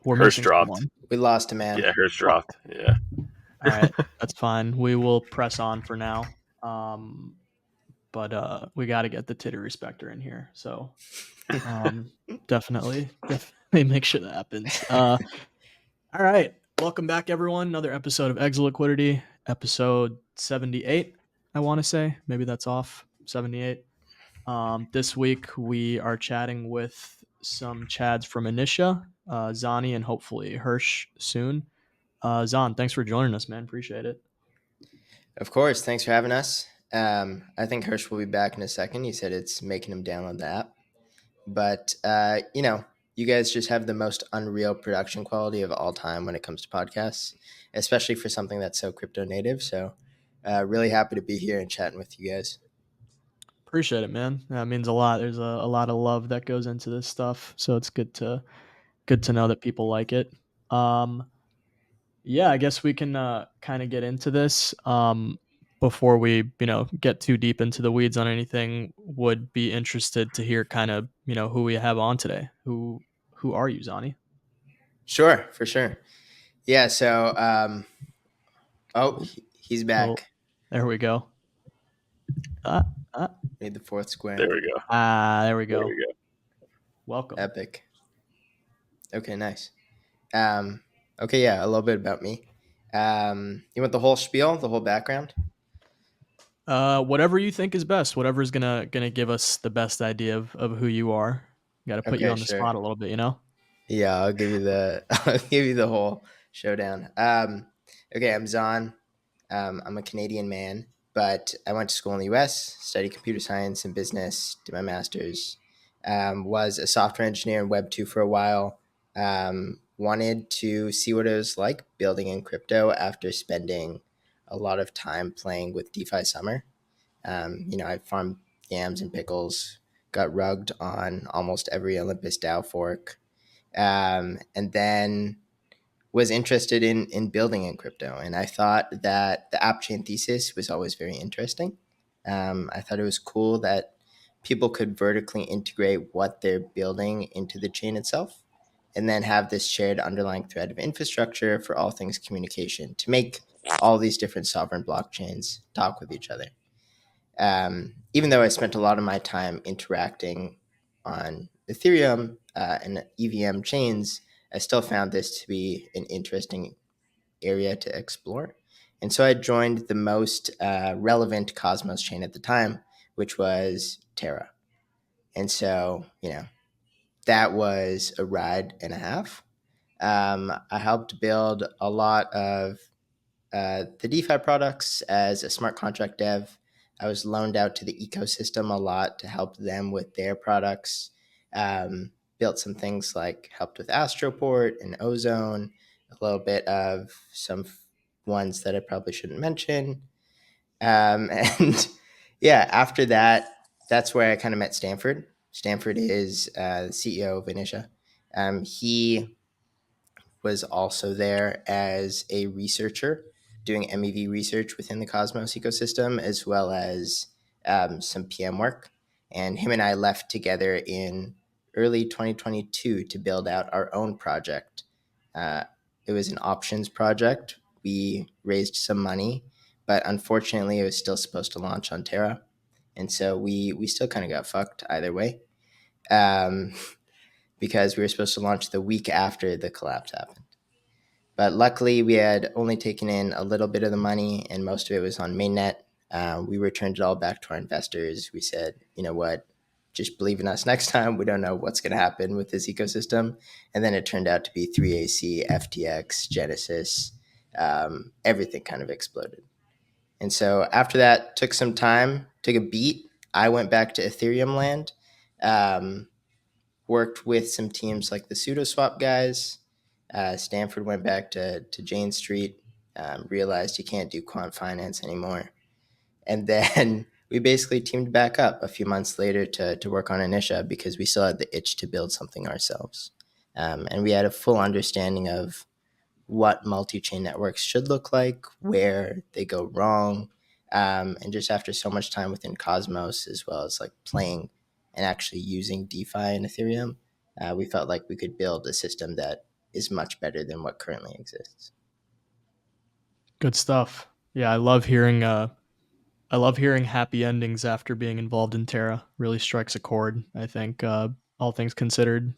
We're Hersch missing dropped. someone. We lost a man. Yeah, Hersch dropped. Yeah. All right, that's fine. We will press on for now. But we got to get the titty respecter in here. So um, definitely make sure that happens. All right, welcome back, everyone. Another episode of Exit Liquidity, episode 78. I want to say maybe that's off. 78. This week we are chatting with some Chads from Initia, Zani, and hopefully Hersch soon. Zon, thanks for joining us, man. Appreciate it. Of course. Thanks for having us. I think Hirsch will be back in a second. He said it's making him download the app. But, you guys just have the most unreal production quality of all time when it comes to podcasts, especially for something that's so crypto native. So really happy to be here and chatting with you guys. Appreciate it, man. That means a lot. There's a lot of love that goes into this stuff, so it's good to know that people like it. Yeah, I guess we can kind of get into this. Before we get too deep into the weeds on anything, would be interested to hear kind of who we have on today. Who are you, Zani? Sure, for sure. Yeah, so, he's Oh, back. there we go. Ah, Made the fourth square. There we go. there we There go. we go. Welcome. Epic. Okay, nice. Okay, yeah, a little bit about me. You want the whole spiel, the whole background? Whatever you think is best. Whatever is gonna give us the best idea of who you are. Got to put you Okay, on the sure. spot a little bit, you know. Yeah, I'll give you the I'll give you the whole showdown. Okay, I'm Zon. I'm a Canadian man, but I went to school in the U.S., studied computer science and business, did my master's. Was a software engineer in Web 2 for a while. Wanted to see what it was like building in crypto after spending a lot of time playing with DeFi Summer. I farmed yams and pickles, got rugged on almost every Olympus DAO fork, and then was interested in building in crypto. And I thought that the App-Chain Thesis was always very interesting. I thought it was cool that people could vertically integrate what they're building into the chain itself and then have this shared underlying thread of infrastructure for all things communication to make all these different sovereign blockchains talk with each other. Even though I spent a lot of my time interacting on Ethereum and EVM chains, I still found this to be an interesting area to explore. And so I joined the most relevant Cosmos chain at the time, which was Terra. And so, that was a ride and a half. I helped build a lot of the DeFi products as a smart contract dev. I was loaned out to the ecosystem a lot to help them with their products. Built some things like helped with Astroport and Ozone, a little bit of some ones that I probably shouldn't mention. And yeah, after that, that's where I kind of met Stanford. Stanford is the CEO of Initia. He was also there as a researcher doing MEV research within the Cosmos ecosystem, as well as some PM work. And him and I left together in early 2022 to build out our own project. It was an options project. We raised some money, but unfortunately, it was still supposed to launch on Terra. And so we still kind of got fucked either way. Because we were supposed to launch the week after the collapse happened. But luckily, we had only taken in a little bit of the money, and most of it was on mainnet. We returned it all back to our investors. We said, you know what, just believe in us next time. We don't know what's going to happen with this ecosystem. And then it turned out to be 3AC, FTX, Genesis. Everything kind of exploded. And so after that, took some time, took a beat. I went back to Ethereum land. Worked with some teams like the SudoSwap guys. Stanford went back to Jane Street, realized you can't do quant finance anymore. And then we basically teamed back up a few months later to work on Initia because we still had the itch to build something ourselves. And we had a full understanding of what multi-chain networks should look like, where they go wrong. And just after so much time within Cosmos, as well as like playing and actually using DeFi and Ethereum, we felt like we could build a system that is much better than what currently exists. Good stuff. Yeah, I love hearing happy endings after being involved in Terra. Really strikes a chord. I think all things considered,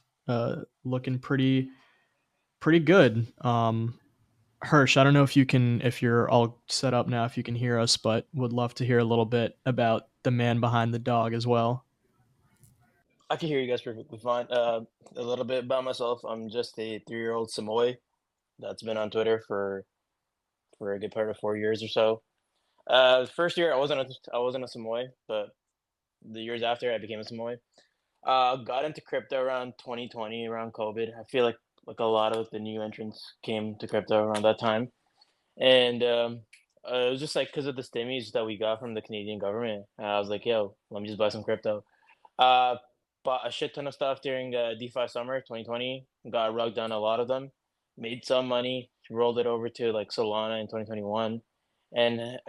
looking pretty good. Hersch, I don't know if you're all set up now, if you can hear us, but would love to hear a little bit about the man behind the dog as well. I can hear you guys perfectly fine. A little bit about myself. I'm just a 3-year-old Samoy that's been on Twitter for a good part of 4 years or so. First year I wasn't a Samoy, but the years after I became a Samoy. Got into crypto around 2020, around COVID. I feel like a lot of the new entrants came to crypto around that time, and it was just like because of the stimmies that we got from the Canadian government. I was like, yo, let me just buy some crypto. Uh, Bought a shit ton of stuff during DeFi summer 2020. Got rugged on a lot of them. Made some money. Rolled it over to like Solana in 2021, and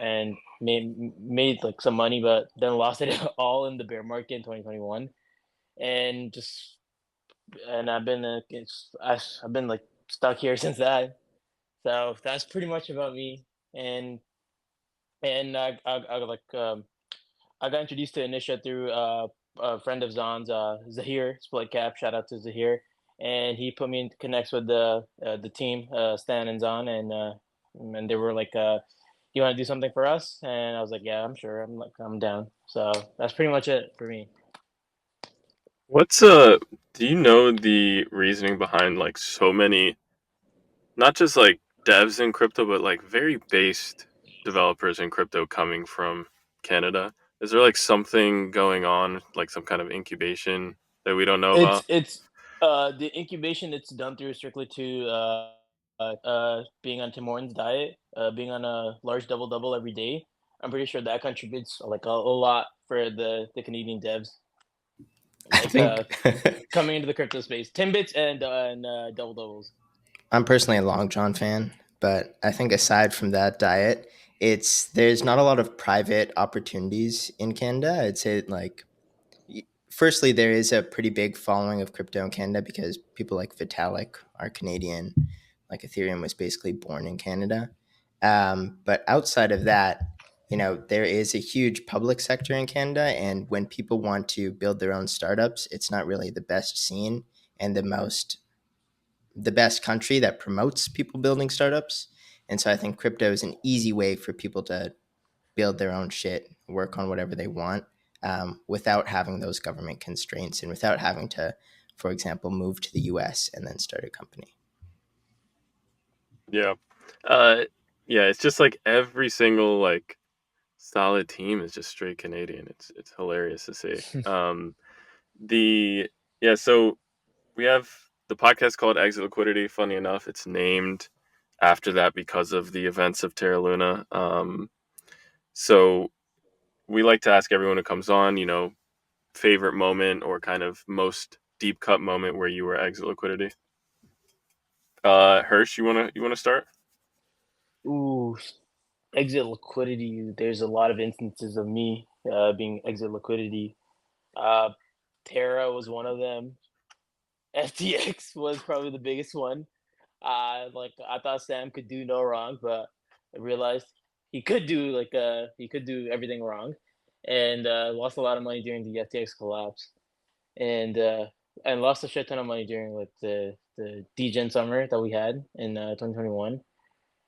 made like some money, but then lost it all in the bear market in 2021. And just and I've been like stuck here since that. So that's pretty much about me. And I got introduced to Initia through a friend of Zon's, Zahir Split Cap. Shout out to Zahir, and he put me in connects with the team, Stan and Zon, and they were like, "You want to do something for us?" And I was like, "Yeah, I'm sure. I'm down." So that's pretty much it for me. What's do you know the reasoning behind like so many not just like devs in crypto but like very based developers in crypto coming from Canada? Is there like something going on, like some kind of incubation that we don't know about? It's the incubation. It's done through strictly to being on Tim Hortons diet, being on a large double double every day. I'm pretty sure that contributes like a lot for the Canadian devs, I like think coming into the crypto space. Timbits and double doubles. I'm personally a Long John fan, but I think aside from that diet, it's there's not a lot of private opportunities in Canada. I'd say like firstly, there is a pretty big following of crypto in Canada because people like Vitalik are Canadian. Like Ethereum was basically born in Canada. But outside of that, there is a huge public sector in Canada. And when people want to build their own startups, it's not really the best scene and the best country that promotes people building startups. And so I think crypto is an easy way for people to build their own shit, work on whatever they want, without having those government constraints and without having to, for example, move to the US and then start a company. Yeah. Uh yeah, it's just like every single like solid team is just straight Canadian. It's hilarious to see. The yeah, so we have the podcast called Exit Liquidity. Funny enough, it's named after that because of the events of Terra Luna. So we like to ask everyone who comes on, favorite moment or kind of most deep cut moment where you were Exit Liquidity. Hirsch, you wanna start? Ooh, exit liquidity. There's a lot of instances of me being exit liquidity. Uh, Terra was one of them. FTX was probably the biggest one. I thought Sam could do no wrong, but I realized he could do everything wrong, and lost a lot of money during the FTX collapse, and uh, and lost a shit ton of money during like the degen summer that we had in 2021,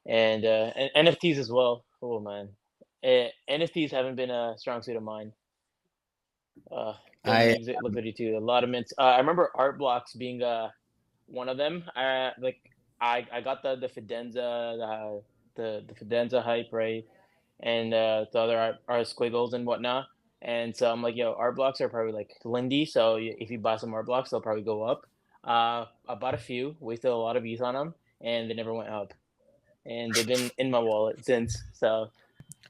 and NFTs as well. Oh man, NFTs haven't been a strong suit of mine. Been I exit liquidity too. A lot of mints. I remember art blocks being one of them. I got the Fidenza the Fidenza hype, right, and the other art squiggles and whatnot. And so I'm like, yo, art blocks are probably like Lindy. So if you buy some art blocks, they'll probably go up. I bought a few, wasted a lot of ETH on them, and they never went up. And they've been in my wallet since. So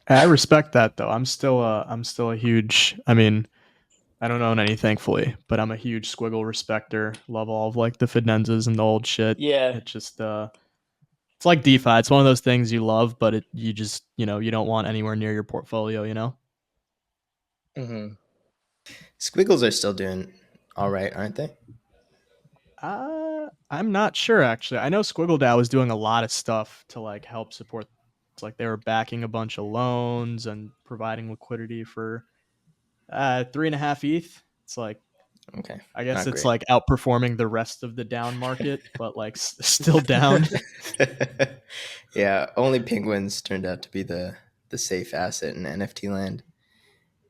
I respect that though. I'm still a huge. I mean, I don't own any, thankfully, but I'm a huge squiggle respecter. Love all of like the Fidenzas and the old shit. yeah. It just it's like DeFi. It's one of those things you love, but you just you don't want anywhere near your portfolio. Hmm. Squiggles are still doing all right, aren't they? I'm not sure actually. I know SquiggleDAO was doing a lot of stuff to like help support. It's like they were backing a bunch of loans and providing liquidity for 3.5 ETH. It's like, Okay. I guess Not it's great. like outperforming the rest of the down market, but like still down. Yeah, only penguins turned out to be the safe asset in NFT land.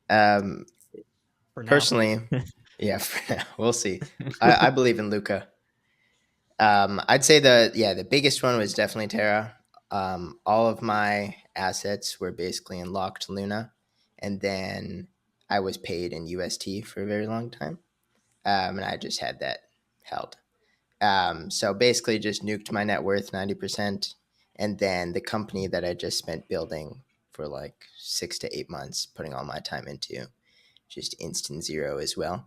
For now. Personally, yeah, for now, we'll see. I believe in Luca. I'd say the biggest one was definitely Terra. All of my assets were basically in locked Luna, and then I was paid in UST for a very long time, and I just had that held. So basically, just nuked my net worth 90%, and then the company that I just spent building for like 6 to 8 months, putting all my time into, just instant zero as well.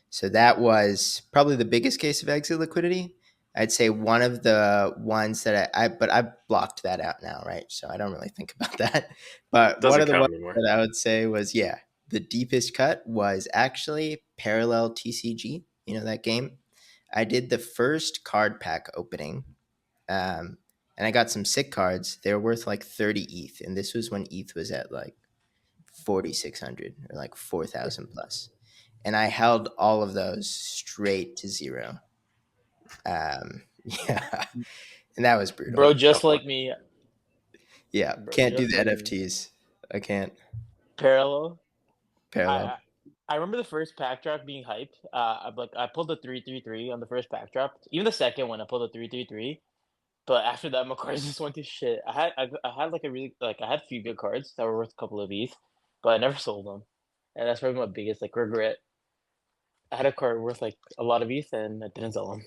So that was probably the biggest case of exit liquidity. I'd say one of the ones that but I blocked that out now, right? So I don't really think about that. But one Doesn't of the count ones anymore. that I would say was, the deepest cut was actually Parallel TCG. You know that game? I did the first card pack opening, and I got some sick cards. They were worth like 30 ETH, and this was when ETH was at like 4,600 or like 4,000 plus, and I held all of those straight to zero. Yeah, and that was brutal. Bro, just like me. Yeah, Bro, can't do just the like me. NFTs. I can't. Parallel. I Parallel. I, I remember the first pack drop being hype. I pulled the 333 on the first pack drop. Even the second one, I pulled the 333. But after that, my cards just went to shit. I had like a really like I had a few good cards that were worth a couple of ETH, but I never sold them, and that's probably my biggest like regret. I had a card worth like a lot of ETH and I didn't sell them.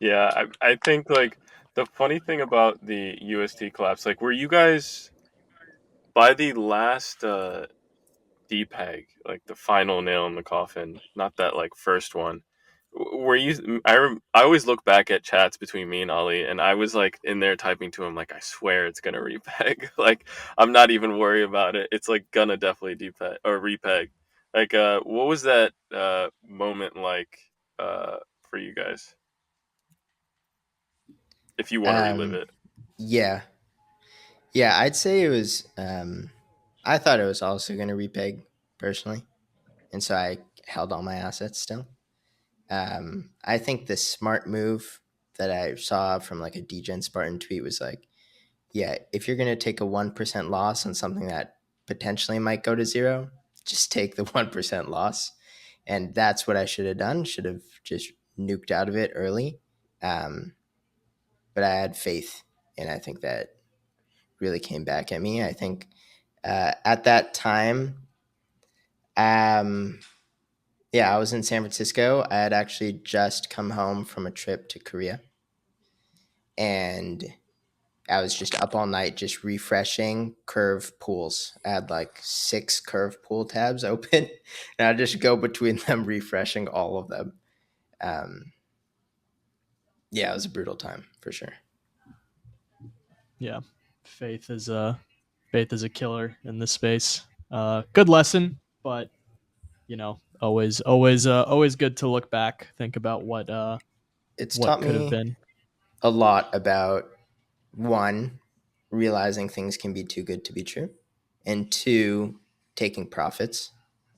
Yeah, I think like the funny thing about the UST collapse, like were you guys by the last DPEG, like the final nail in the coffin, not that like first one. Were you? I always look back at chats between me and Ali, and I was like in there typing to him like, I swear it's gonna repeg. Like I'm not even worried about it. It's like gonna definitely depeg or repeg. Like what was that moment like for you guys? If you want to relive Um, it. yeah, yeah. I'd say it was. I thought it was also going to repeg personally, and so I held all my assets still. I think the smart move that I saw from like a DGen Spartan tweet was like, yeah, if you're going to take a 1% loss on something that potentially might go to zero, just take the 1% loss. And that's what I should have done. Should have just nuked out of it early. Um, but I had faith. And I think that really came back at me. I think at that time, um, I was in San Francisco. I had actually just come home from a trip to Korea. And I was just up all night just refreshing curve pools. I had like 6 curve pool tabs open, and I just go between them, refreshing all of them. Um, it was a brutal time for sure. Yeah, faith is a killer in this space. Good lesson, but always good to look back, think about It's what taught could have me been. a lot about, one, realizing things can be too good to be true, and two, taking profits.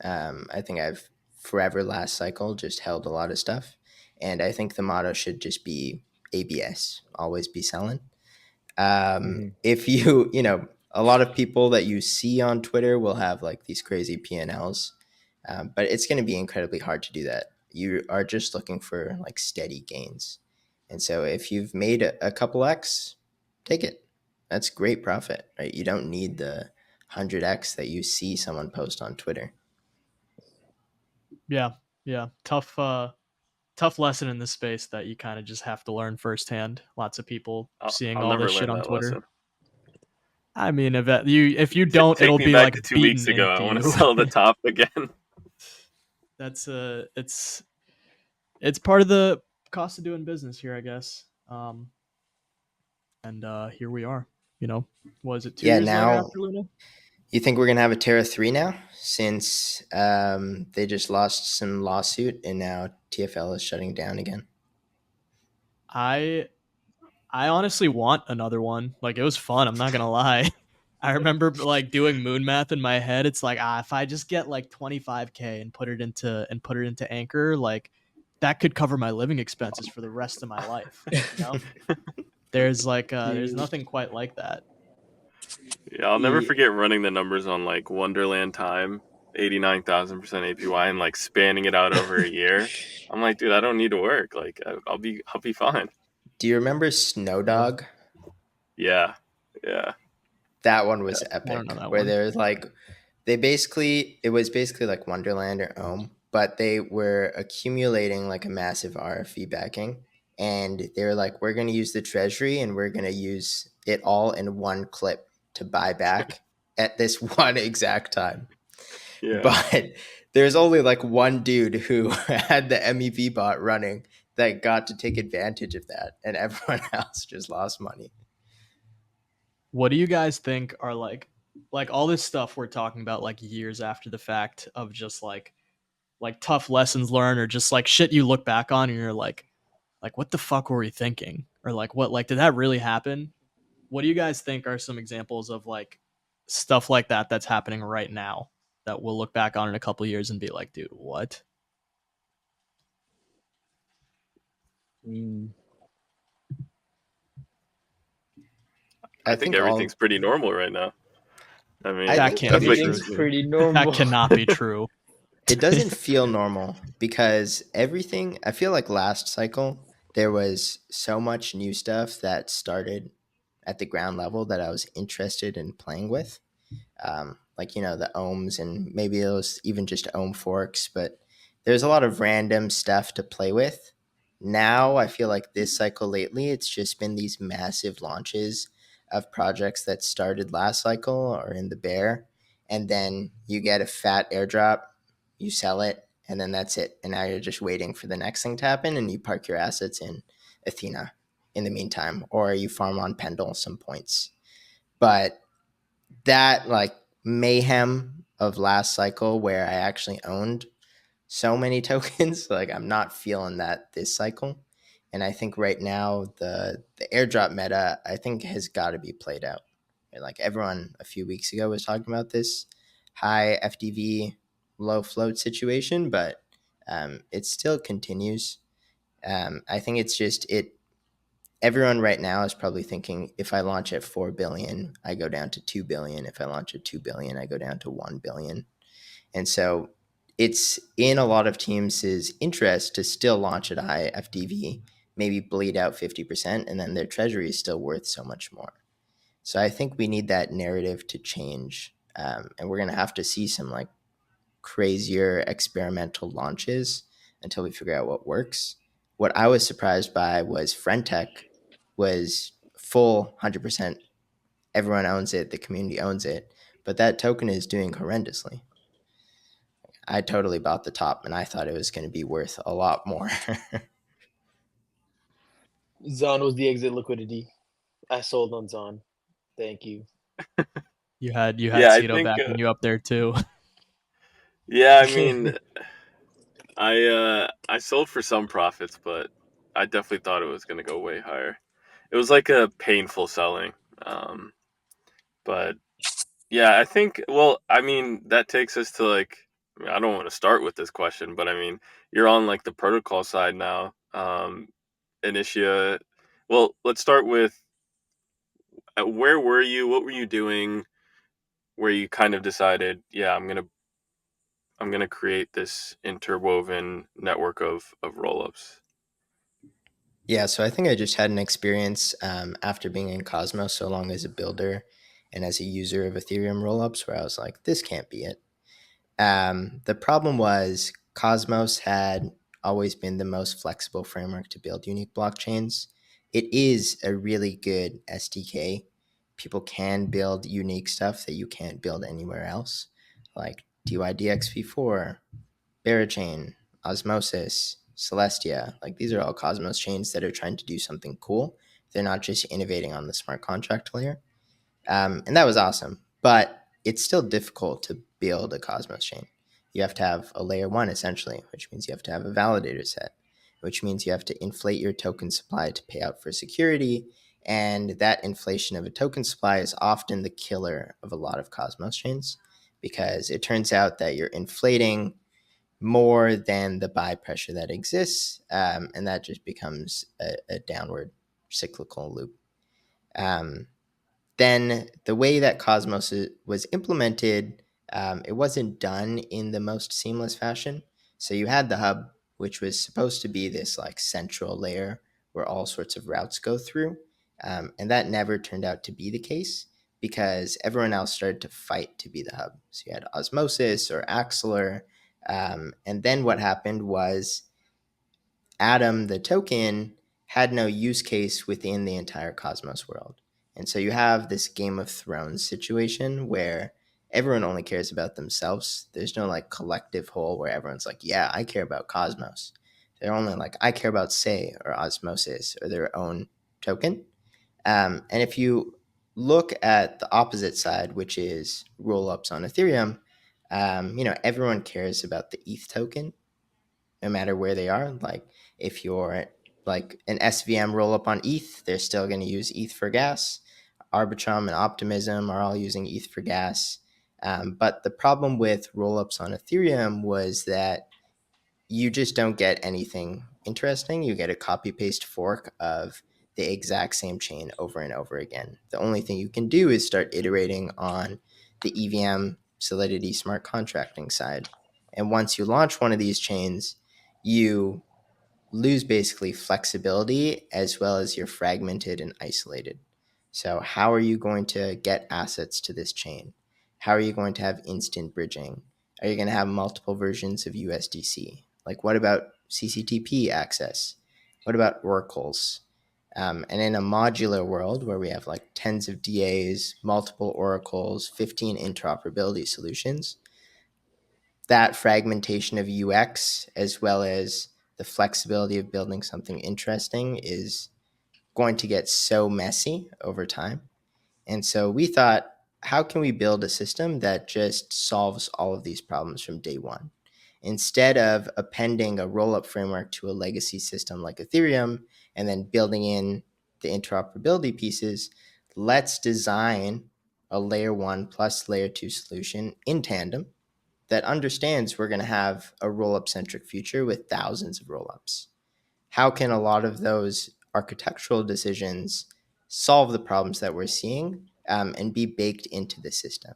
I think I've forever last cycle just held a lot of stuff, and I think the motto should just be ABS, always be selling. If a lot of people that you see on Twitter will have like these crazy P&Ls, but it's going to be incredibly hard to do that. You are just looking for like steady gains. And so if you've made a couple X, take it. That's great profit, right? You don't need the 100X that you see someone post on Twitter. Yeah, tough lesson in this space that you kind of just have to learn firsthand. Lots of people seeing I'll all never this shit learn on that Twitter. lesson. I mean, if you don't, Take it'll me be back like to 2 weeks beaten ago. I into want to you. sell the top again. That's it's part of the cost of doing business here, I guess. And here we are. Was it 2 years later Now after Luna? you think we're going to have a Terra 3 now, since they just lost some lawsuit and now TFL is shutting down again? I honestly want another one. Like, it was fun. I'm not gonna lie. I remember like doing moon math in my head. It's like, if I just get like 25K and put it into Anchor, like that could cover my living expenses for the rest of my life. You know, there's Dude. nothing quite like that. Yeah, I'll never Yeah. forget running the numbers on like Wonderland Time, 89,000% APY, and like spanning it out over a year. I'm like, dude, I don't need to work. Like, I'll be fine. Do you remember Snow Dog? Yeah, yeah, That one was I don't know epic. that Where one. there was like, it was basically like Wonderland or Ohm, but they were accumulating like a massive RFV backing, and they were like, we're going to use the treasury and we're going to use it all in one clip to buy back at this one exact time. yeah. But there's only like one dude who had the MEV bot running that got to take advantage of that, and everyone else just lost money. What do you guys think are like all this stuff we're talking about like years after the fact of just like tough lessons learned or just like shit you look back on and you're like what the fuck were we thinking? Or like what like did that really happen? What do you guys think are some examples of like stuff like that that's happening right now that we'll look back on in a couple years and be like, dude, what? Mm. I think everything's pretty normal right now. I mean, I That think can't be true. Everything's Dude. pretty normal. That cannot be true. it doesn't feel normal because everything, I feel like last cycle there was so much new stuff that started at the ground level that I was interested in playing with. Like, you know, the ohms and maybe it was even just ohm forks, but there's a lot of random stuff to play with. Now I feel like this cycle lately, it's just been these massive launches of projects that started last cycle or in the bear, and then you get a fat airdrop, you sell it, and then that's it. And now you're just waiting for the next thing to happen, and you park your assets in Athena in the meantime, or you farm on Pendle some points. But that like mayhem of last cycle where I actually owned so many tokens, like I'm not feeling that this cycle. And I think right now the airdrop meta I think has got to be played out. And like everyone a few weeks ago was talking about this high FDV, low float situation, but it still continues. I think it's just everyone right now is probably thinking if I launch at 4 billion, I go down to 2 billion. If I launch at 2 billion, I go down to 1 billion. And so it's in a lot of teams' interest to still launch at a high FDV, maybe bleed out 50%, and then their treasury is still worth so much more. So I think we need that narrative to change. And we're going to have to see some like crazier experimental launches until we figure out what works. What I was surprised by was Friendtech was full 100%. Everyone owns it. The community owns it. But that token is doing horrendously. I totally bought the top and I thought it was going to be worth a lot more. Zon was the exit liquidity. I sold on Zon. Thank you. You had Yeah, I Cedo think. backing you up there too. Yeah, I mean, I sold for some profits, but I definitely thought it was going to go way higher. It was like a painful selling. Um, but yeah, I think. Well, I mean, that takes us to like. I mean, I don't want to start with this question, but I mean, you're on like the protocol side now. Initia. Well, let's start with where were you? What were you doing? Where you kind of decided, yeah, I'm gonna create this interwoven network of rollups. Yeah, so I think I just had an experience after being in Cosmos so long as a builder and as a user of Ethereum rollups where I was like, this can't be it. The problem was Cosmos had always been the most flexible framework to build unique blockchains. It is a really good SDK. People can build unique stuff that you can't build anywhere else, like DYDXV4, Barachain, Osmosis, Celestia. Like these are all Cosmos chains that are trying to do something cool. They're not just innovating on the smart contract layer. And that was awesome. But it's still difficult to build a Cosmos chain. You have to have a layer one essentially, which means you have to have a validator set, which means you have to inflate your token supply to pay out for security. And that inflation of a token supply is often the killer of a lot of Cosmos chains, because it turns out that you're inflating more than the buy pressure that exists, and that just becomes a downward cyclical loop. Then the way that Cosmos was implemented, it wasn't done in the most seamless fashion. So you had the hub, which was supposed to be this like central layer where all sorts of routes go through, and that never turned out to be the case, because everyone else started to fight to be the hub. So you had Osmosis or Axeler, and then what happened was Atom, the token, had no use case within the entire Cosmos world. And so you have this Game of Thrones situation where everyone only cares about themselves. There's no like collective whole where everyone's like, yeah, I care about Cosmos. They're only like, I care about Say or Osmosis or their own token. And if you look at the opposite side, which is rollups on Ethereum, everyone cares about the ETH token, no matter where they are. Like if you're like an SVM rollup on ETH, they're still going to use ETH for gas. Arbitrum and Optimism are all using ETH for gas. But the problem with rollups on Ethereum was that you just don't get anything interesting. You get a copy paste fork of the exact same chain over and over again. The only thing you can do is start iterating on the EVM Solidity smart contracting side. And once you launch one of these chains, you lose basically flexibility as well as you're fragmented and isolated. So how are you going to get assets to this chain? How are you going to have instant bridging? Are you going to have multiple versions of USDC? Like what about CCTP access? What about oracles? And in a modular world where we have like tens of DAs, multiple oracles, 15 interoperability solutions, that fragmentation of UX as well as the flexibility of building something interesting is going to get so messy over time. And so we thought, how can we build a system that just solves all of these problems from day one? Instead of appending a rollup framework to a legacy system like Ethereum and then building in the interoperability pieces, let's design a layer 1 plus layer 2 solution in tandem that understands we're going to have a rollup centric future with thousands of rollups. How can a lot of those architectural decisions solve the problems that we're seeing, and be baked into the system?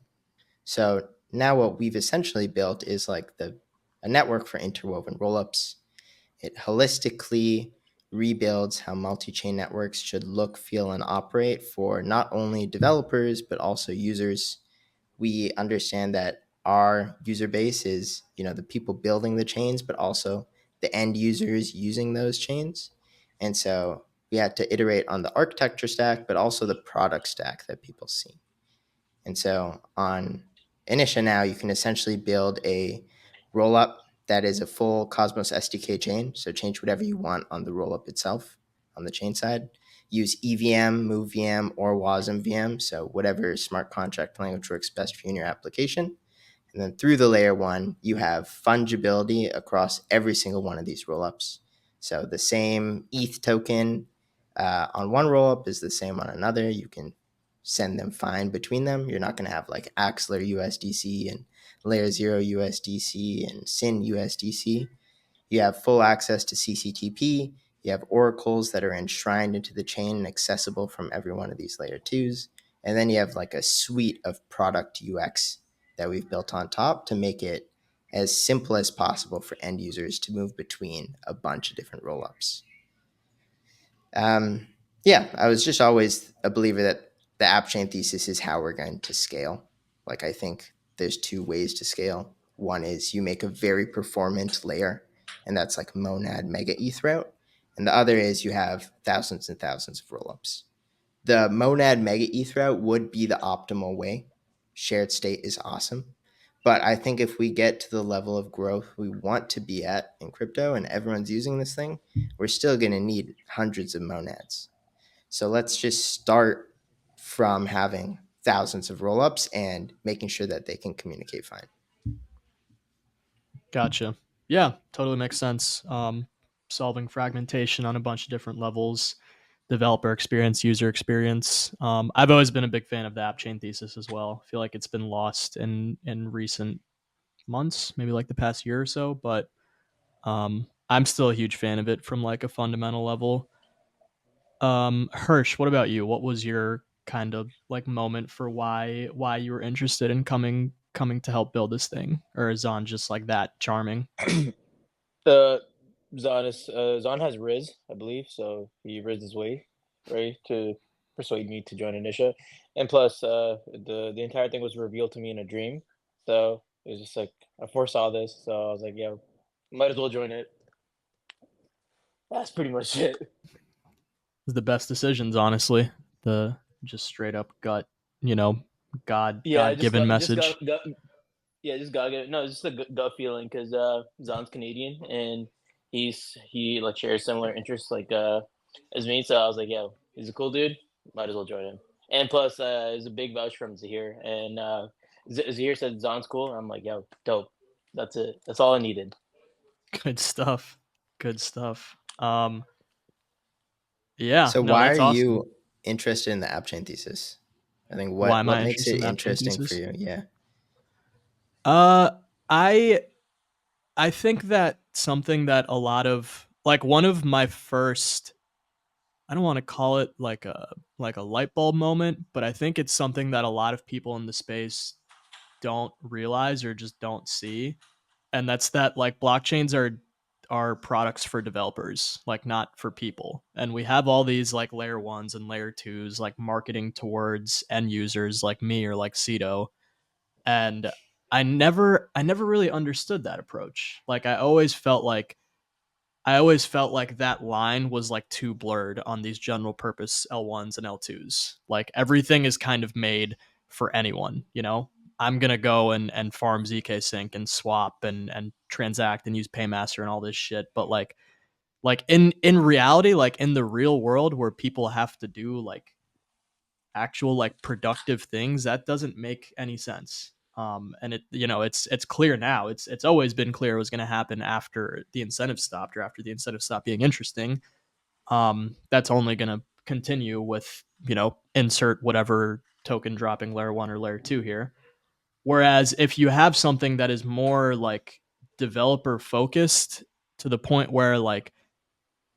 So now what we've essentially built is like a network for interwoven rollups. It holistically rebuilds how multi-chain networks should look, feel, and operate for not only developers, but also users. We understand that our user base is, the people building the chains, but also the end users using those chains. And so we had to iterate on the architecture stack, but also the product stack that people see. And so on Initia now, you can essentially build a rollup that is a full Cosmos SDK chain. So change whatever you want on the rollup itself on the chain side. Use EVM, MoveVM, or WASM VM. So whatever smart contract language works best for you in your application. And then through the layer 1, you have fungibility across every single one of these rollups. So the same ETH token on one rollup is the same on another. You can send them fine between them. You're not going to have like Axeler USDC and Layer 0 USDC and SYN USDC. You have full access to CCTP. You have oracles that are enshrined into the chain and accessible from every one of these layer 2s. And then you have like a suite of product UX that we've built on top to make it as simple as possible for end users to move between a bunch of different rollups. I was just always a believer that the App-Chain Thesis is how we're going to scale. Like I think there's two ways to scale. One is you make a very performant layer, and that's like Monad Mega ETH route. And the other is you have thousands and thousands of rollups. The Monad Mega ETH route would be the optimal way. Shared state is awesome. But I think if we get to the level of growth we want to be at in crypto and everyone's using this thing, we're still going to need hundreds of monads. So let's just start from having thousands of rollups and making sure that they can communicate fine. Gotcha. Yeah, totally makes sense. solving fragmentation on a bunch of different levels, developer experience, user experience. I've always been a big fan of the App-Chain Thesis as well. I feel like it's been lost in recent months, maybe like the past year or so, but I'm still a huge fan of it from like a fundamental level. Hersch, what about you? What was your kind of like moment for why you were interested in coming to help build this thing? Or is Zon just like that charming? The Zon has Riz, I believe, so he rizzed his way, right, to persuade me to join Initia. And plus, the entire thing was revealed to me in a dream. So it was just like I foresaw this, so I was like, yeah, might as well join it. That's pretty much it. It's the best decisions, honestly. The just straight up gut, God Yeah, I just given got message. yeah, just got it. No, it's just a gut feeling because Zon's Canadian and he like shares similar interests like as me. So I was like, yeah, he's a cool dude. Might as well join him. And plus, there's a big vouch from Zahir, and Zahir said Zon's cool. I'm like, yo, dope. That's it. That's all I needed. Good stuff. Good stuff. Yeah, So no, why are that's awesome. you interested in the App-Chain Thesis? I think Why am what I makes interested it in the App-Chain interesting for Thesis? you? Yeah. Uh, I I think that something that a lot of like one of my first, I don't want to call it like a light bulb moment, but I think it's something that a lot of people in the space don't realize or just don't see, and that's that like blockchains are products for developers, like not for people. And we have all these like layer 1s and layer 2s like marketing towards end users like me or like Cedo, and I never really understood that approach. Like I always felt like that line was like too blurred on these general purpose L1s and L2s. Like everything is kind of made for anyone, you know? I'm gonna go and farm ZK sync and swap and transact and use Paymaster and all this shit. But like in reality, like in the real world where people have to do like actual like productive things, that doesn't make any sense. And it's clear now. It's always been clear it was going to happen after the incentive stopped or after the incentive stopped being interesting. That's only going to continue with insert whatever token dropping layer 1 or layer 2 here. Whereas if you have something that is more like developer focused to the point where like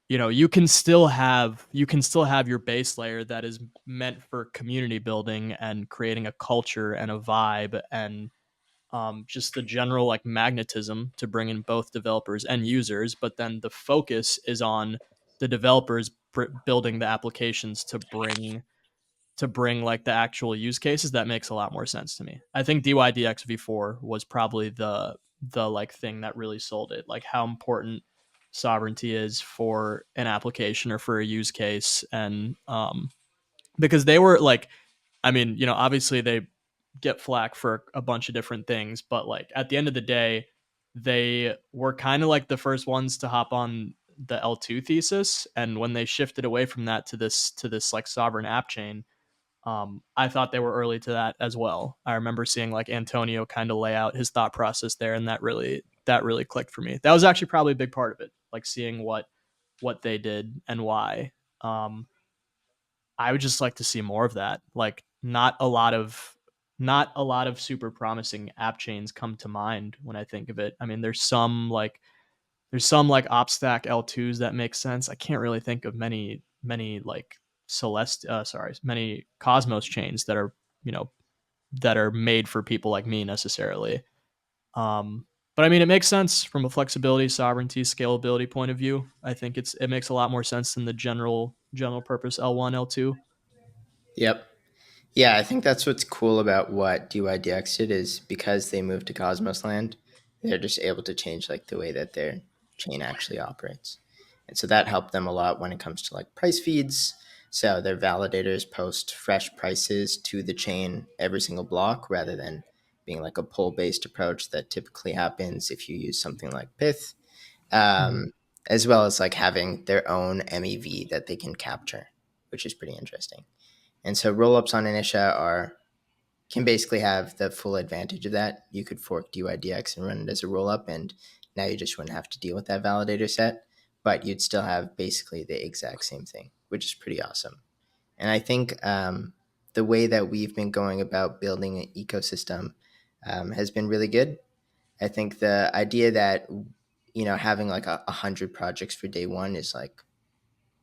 you can still have your base layer that is meant for community building and creating a culture and a vibe and just the general like magnetism to bring in both developers and users, but then the focus is on the developers building the applications to bring like the actual use cases. That makes a lot more sense to me. I think DYDX v4 was probably the like thing that really sold it, like how important sovereignty is for an application or for a use case. And because they were like, I mean, obviously they get flack for a bunch of different things, but like at the end of the day, they were kind of like the first ones to hop on the L2 thesis. And when they shifted away from that to this like sovereign app chain, I thought they were early to that as well. I remember seeing like Antonio kind of lay out his thought process there, and that really clicked for me. That was actually probably a big part of it, like seeing what they did and why. Um, I would just like to see more of that. Like not a lot of super promising app chains come to mind when I think of it. I mean, there's some like OpStack L2s that make sense. I can't really think of many like many Cosmos chains that are, that are made for people like me necessarily. But I mean, it makes sense from a flexibility, sovereignty, scalability point of view. I think it makes a lot more sense than the general purpose L1, L2. Yep. Yeah, I think that's what's cool about what DYDX did is because they moved to Cosmos Land, they're just able to change like the way that their chain actually operates. And so that helped them a lot when it comes to like price feeds. So their validators post fresh prices to the chain every single block rather than being like a pull based approach that typically happens if you use something like Pith, Mm-hmm. as well as like having their own MEV that they can capture, which is pretty interesting. And so rollups on Initia can basically have the full advantage of that. You could fork DYDX and run it as a rollup, and now you just wouldn't have to deal with that validator set. but you'd still have basically the exact same thing, which is pretty awesome. And I think the way that we've been going about building an ecosystem has been really good. I think the idea that, you know, having like 100 projects for day one is like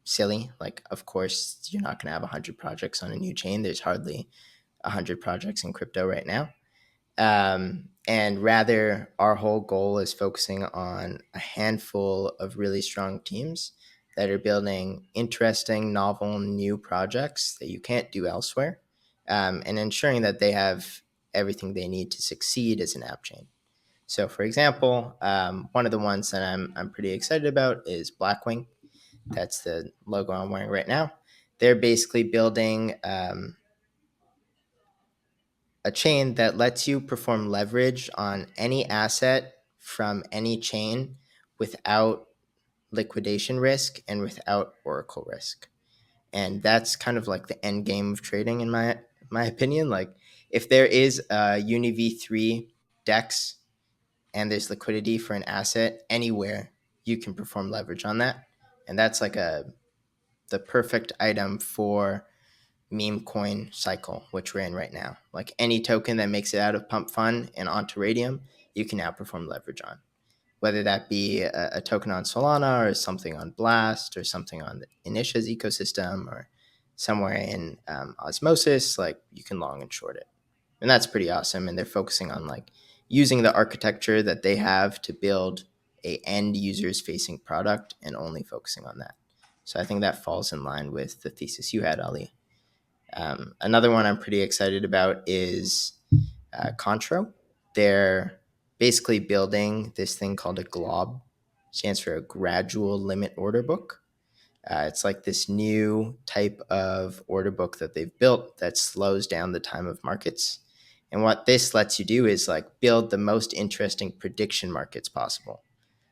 silly. Like, of course, you're not going to have 100 projects on a new chain. There's hardly 100 projects in crypto right now. And rather, our whole goal is focusing on a handful of really strong teams that are building interesting, novel, new projects that you can't do elsewhere, and ensuring that they have everything they need to succeed as an app chain. So, for example, one of the ones that I'm pretty excited about is Blackwing. That's the logo I'm wearing right now. They're basically building a chain that lets you perform leverage on any asset from any chain without liquidation risk and without oracle risk. And that's kind of like the end game of trading, in my opinion. Like, if there is a Uni v3 DEX and there's liquidity for an asset anywhere, you can perform leverage on that. And that's like the perfect item for meme coin cycle, which we're in right now. Like, any token that makes it out of Pump Fund and onto Radium, you can now perform leverage on. Whether that be a token on Solana or something on Blast or something on Initia's ecosystem or somewhere in Osmosis, like, you can long and short it. And that's pretty awesome. And they're focusing on like using the architecture that they have to build a end users facing product and only focusing on that. So I think that falls in line with the thesis you had, Ali. Another one I'm pretty excited about is Contro. They're basically building this thing called a GLOB, stands for a gradual limit order book. It's like this new type of order book that they've built that slows down the time of markets. And what this lets you do is like build the most interesting prediction markets possible.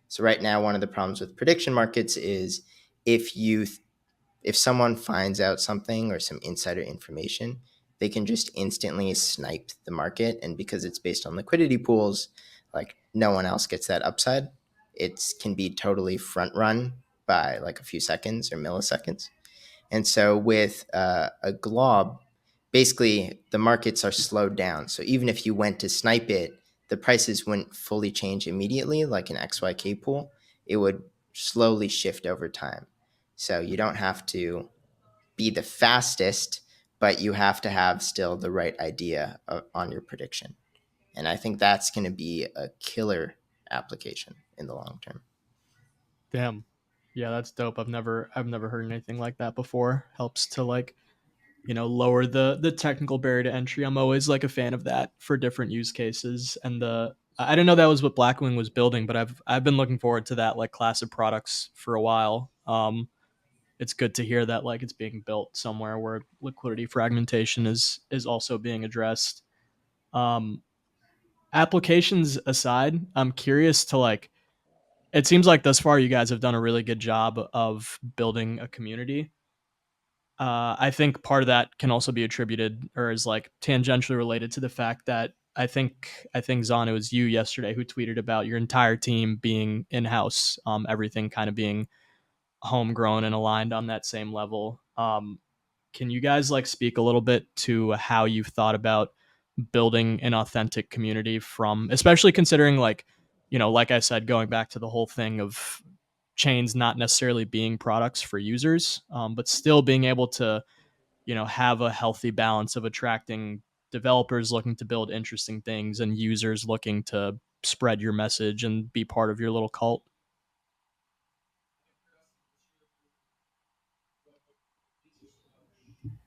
So right now, one of the problems with prediction markets is if you if someone finds out something or some insider information, they can just instantly snipe the market. And because it's based on liquidity pools, like, no one else gets that upside. It can be totally front run by like a few seconds or milliseconds. And so with a glob, basically the markets are slowed down. So even if you went to snipe it, the prices wouldn't fully change immediately like an XYK pool. It would slowly shift over time. So you don't have to be the fastest, but you have to have still the right idea on your prediction. And I think that's going to be a killer application in the long term. Damn. Yeah, that's dope. I've never heard anything like that before. Helps to like, you know, lower the technical barrier to entry. I'm always like a fan of that for different use cases. And I didn't know that was what Blackwing was building, but I've been looking forward to that like class of products for a while. It's good to hear that like it's being built somewhere where liquidity fragmentation is also being addressed. Um, Applications aside, I'm curious to like. It seems like thus far you guys have done a really good job of building a community. I think part of that can also be attributed or is like tangentially related to the fact that I think Zon, it was you yesterday who tweeted about your entire team being in house, everything kind of being homegrown and aligned on that same level. Can you guys like speak a little bit to how you've thought about building an authentic community from, especially considering like, you know, like I said, going back to the whole thing of chains not necessarily being products for users, but still being able to, you know, have a healthy balance of attracting developers looking to build interesting things and users looking to spread your message and be part of your little cult.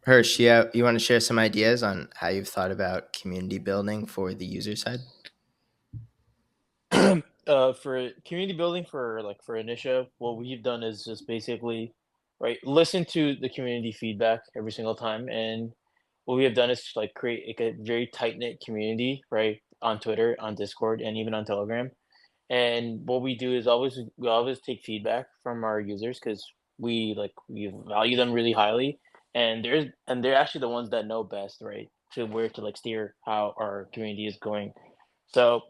Hersch, you want to share some ideas on how you've thought about community building for the user side? For community building for Initia, what we've done is just basically listen to the community feedback every single time, and what we have done is like create like a very tight knit community on Twitter, on Discord, and even on Telegram. And what we do is we always take feedback from our users because we value them really highly, and they're actually the ones that know best, right, to where to like steer how our community is going. So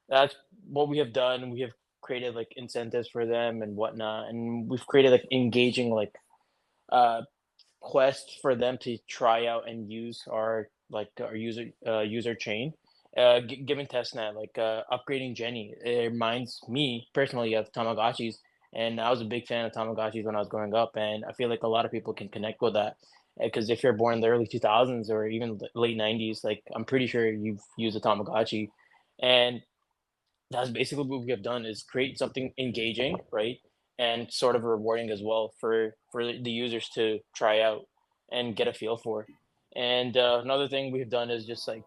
that's what we have done. We have created like incentives for them and whatnot, and we've created like engaging like uh quest for them to try out and use our user chain. Giving testnet like upgrading Jenny, it reminds me personally of Tamagotchis, and I was a big fan of Tamagotchis when I was growing up, and I feel like a lot of people can connect with that because if you're born in the early 2000s or even late 90s, like I'm pretty sure you've used a Tamagotchi, and that's basically what we have done is create something engaging, right? And sort of rewarding as well for the users to try out and get a feel for. And another thing we've done is just like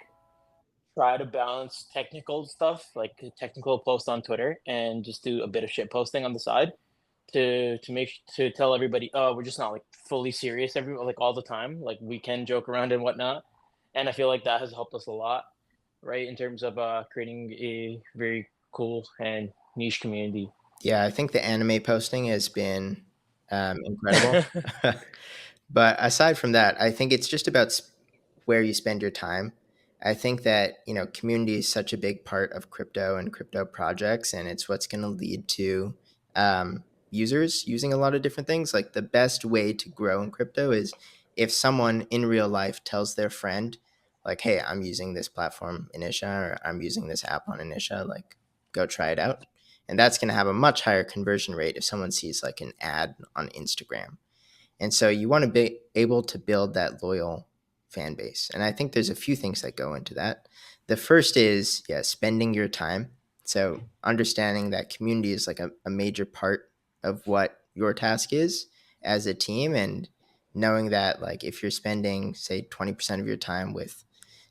try to balance technical stuff, like a technical post on Twitter, and just do a bit of shit posting on the side to tell everybody, oh, we're just not like fully serious like all the time. Like we can joke around and whatnot. And I feel like that has helped us a lot, right, in terms of creating a very cool and niche community. Yeah, I think the anime posting has been incredible. But aside from that, I think it's just about where you spend your time. I think that, community is such a big part of crypto and crypto projects, and it's what's going to lead to users using a lot of different things. Like the best way to grow in crypto is if someone in real life tells their friend, like, hey, I'm using this platform, Initia, or I'm using this app on Initia, like, go try it out. And that's going to have a much higher conversion rate if someone sees like an ad on Instagram. And so you want to be able to build that loyal fan base. And I think there's a few things that go into that. The first is, spending your time. So understanding that community is like a major part of what your task is as a team, and knowing that like if you're spending say 20% of your time with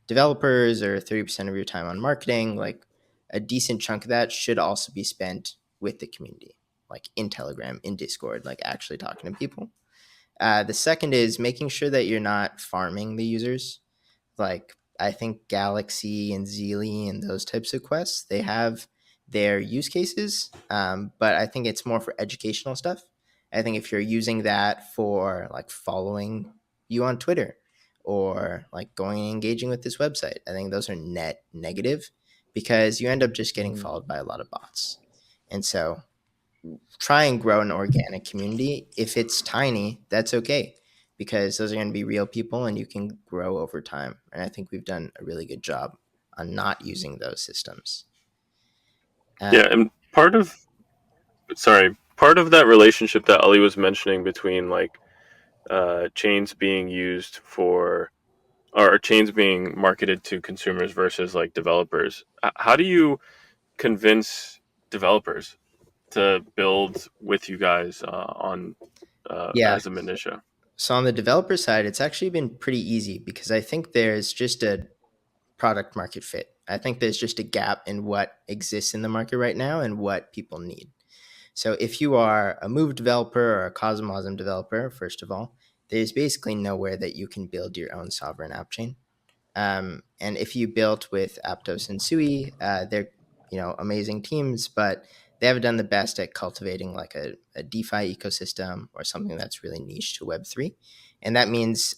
developers or 30% of your time on marketing, like a decent chunk of that should also be spent with the community, like in Telegram, in Discord, like actually talking to people. The second is making sure that you're not farming the users. Like I think Galaxy and Zeely and those types of quests, they have their use cases, but I think it's more for educational stuff. I think if you're using that for like following you on Twitter or like going and engaging with this website, I think those are net negative because you end up just getting followed by a lot of bots. And so try and grow an organic community. If it's tiny, that's okay because those are going to be real people and you can grow over time. And I think we've done a really good job on not using those systems. Yeah, and part of that relationship that Ali was mentioning between like chains being used for or chains being marketed to consumers versus like developers. How do you convince developers to build with you guys on Yeah. as a Initia? So on the developer side, it's actually been pretty easy because I think there's just a product market fit. I think there's just a gap in what exists in the market right now and what people need. So if you are a Move developer or a Cosmosm developer, first of all, there's basically nowhere that you can build your own sovereign app chain. And if you built with Aptos and Sui, they're amazing teams, but they haven't done the best at cultivating like a DeFi ecosystem or something that's really niche to Web3. And that means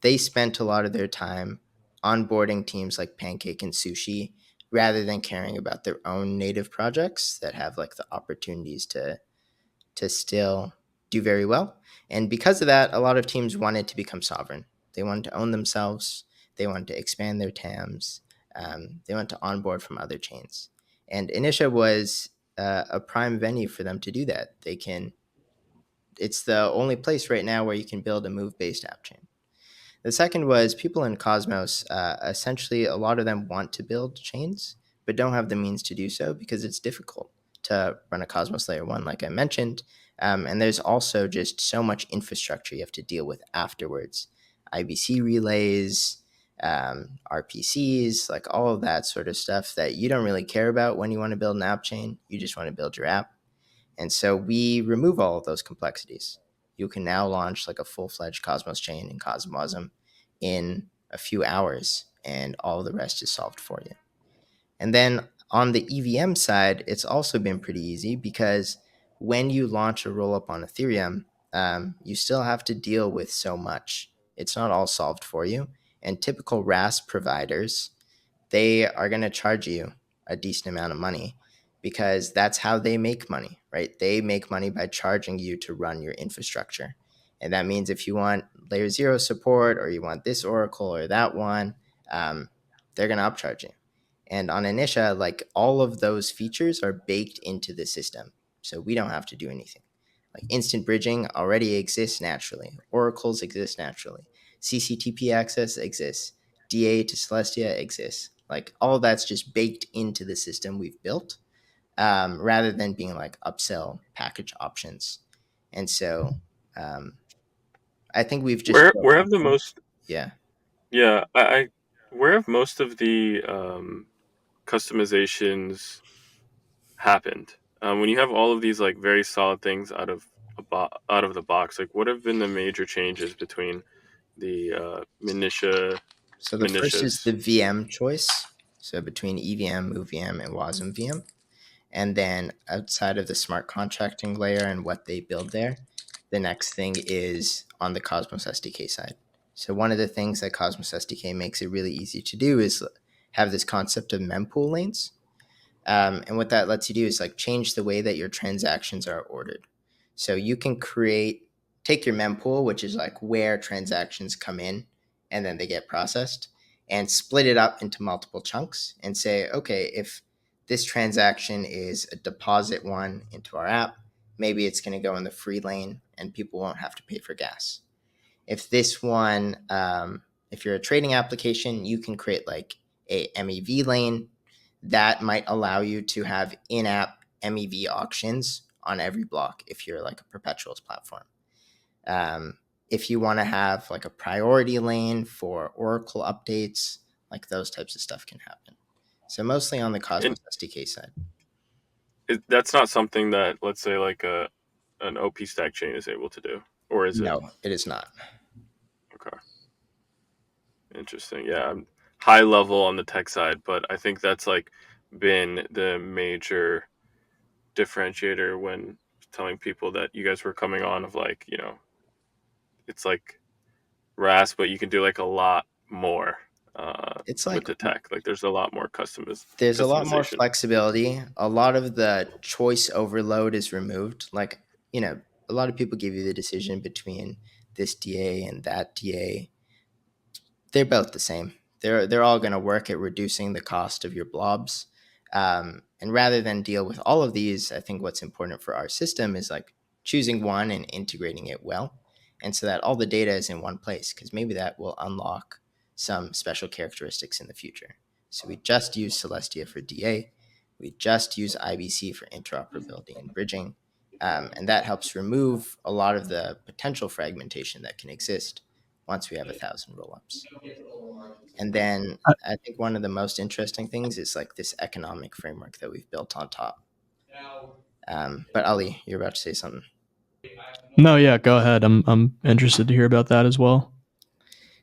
they spent a lot of their time onboarding teams like Pancake and Sushi rather than caring about their own native projects that have like the opportunities to still do very well. And because of that, a lot of teams wanted to become sovereign. They wanted to own themselves. They wanted to expand their TAMs. They wanted to onboard from other chains. And Initia was a prime venue for them to do that. It's the only place right now where you can build a move-based app chain. The second was people in Cosmos, essentially a lot of them want to build chains, but don't have the means to do so because it's difficult to run a Cosmos layer 1, like I mentioned. And there's also just so much infrastructure you have to deal with afterwards. IBC relays, RPCs, like all of that sort of stuff that you don't really care about when you want to build an app chain. You just want to build your app. And so we remove all of those complexities. You can now launch like a full-fledged Cosmos chain in Cosmosm in a few hours, and all the rest is solved for you. And then on the EVM side, it's also been pretty easy because when you launch a rollup on Ethereum, you still have to deal with so much. It's not all solved for you. And typical RAS providers, they are going to charge you a decent amount of money because that's how they make money, right? They make money by charging you to run your infrastructure. And that means if you want layer 0 support, or you want this Oracle or that one, they're going to upcharge you. And on Initia, like, all of those features are baked into the system. So we don't have to do anything. Like, instant bridging already exists naturally. Oracles exist naturally. CCTP access exists. DA to Celestia exists. Like, all that's just baked into the system we've built, rather than being like upsell package options. And so I think we've just Where have the most yeah. I where have most of the customizations happened? When you have all of these like very solid things out of out of the box, like what have been the major changes between the So the first is the Minitia's? VM choice. So between EVM, MoveVM, and WASM VM. And then outside of the smart contracting layer and what they build there, the next thing is on the Cosmos SDK side. So one of the things that Cosmos SDK makes it really easy to do is have this concept of mempool lanes. And what that lets you do is like change the way that your transactions are ordered. So you can take your mempool, which is like where transactions come in and then they get processed, and split it up into multiple chunks and say, okay, if this transaction is a deposit one into our app, maybe it's going to go in the free lane and people won't have to pay for gas. If this one, if you're a trading application, you can create like a MEV lane that might allow you to have in-app MEV auctions on every block if you're like a perpetuals platform. If you want to have like a priority lane for Oracle updates, like those types of stuff can happen. So mostly on the Cosmos SDK side. That's not something that, let's say, like an OP stack chain is able to do, or is it? No, it is not. Okay, interesting. Yeah, I'm high level on the tech side, but I think that's like been the major differentiator when telling people that you guys were coming on, of like, it's like RAS, but you can do like a lot more It's with like the tech. Like there's a lot more there's a lot more customization. flexibility. A lot of the choice overload is removed. Like, a lot of people give you the decision between this DA and that DA. They're both the same. They're all going to work at reducing the cost of your blobs. And rather than deal with all of these, I think what's important for our system is like choosing one and integrating it well, and so that all the data is in one place, because maybe that will unlock some special characteristics in the future. So we just use Celestia for DA. We just use IBC for interoperability and bridging. And that helps remove a lot of the potential fragmentation that can exist once we have 1,000 rollups. And then I think one of the most interesting things is like this economic framework that we've built on top. But Ali, you're about to say something. No, yeah, go ahead. I'm interested to hear about that as well.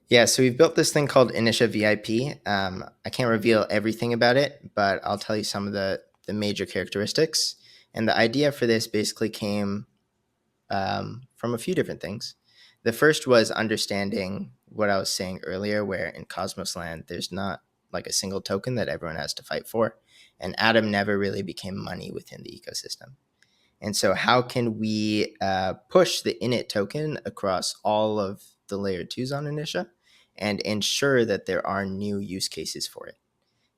Yeah, so we've built this thing called Initia VIP. I can't reveal everything about it, but I'll tell you some of the major characteristics. And the idea for this basically came from a few different things. The first was understanding what I was saying earlier, where in Cosmos Land, there's not like a single token that everyone has to fight for. And Atom never really became money within the ecosystem. And so how can we push the init token across all of the layer 2s on Initia and ensure that there are new use cases for it?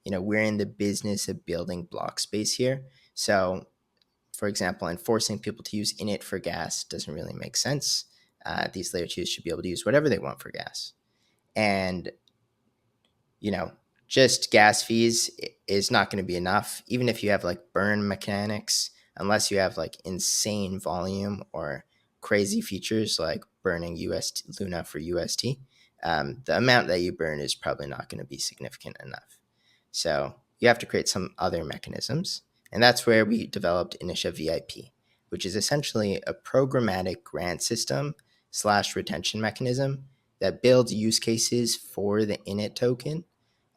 We're in the business of building block space here. So for example, enforcing people to use init for gas doesn't really make sense. These layer 2s should be able to use whatever they want for gas. And, just gas fees is not going to be enough, even if you have like burn mechanics, unless you have like insane volume or crazy features like burning Luna for UST. The amount that you burn is probably not going to be significant enough. So you have to create some other mechanisms. And that's where we developed Initia VIP, which is essentially a programmatic grant system / retention mechanism that builds use cases for the init token,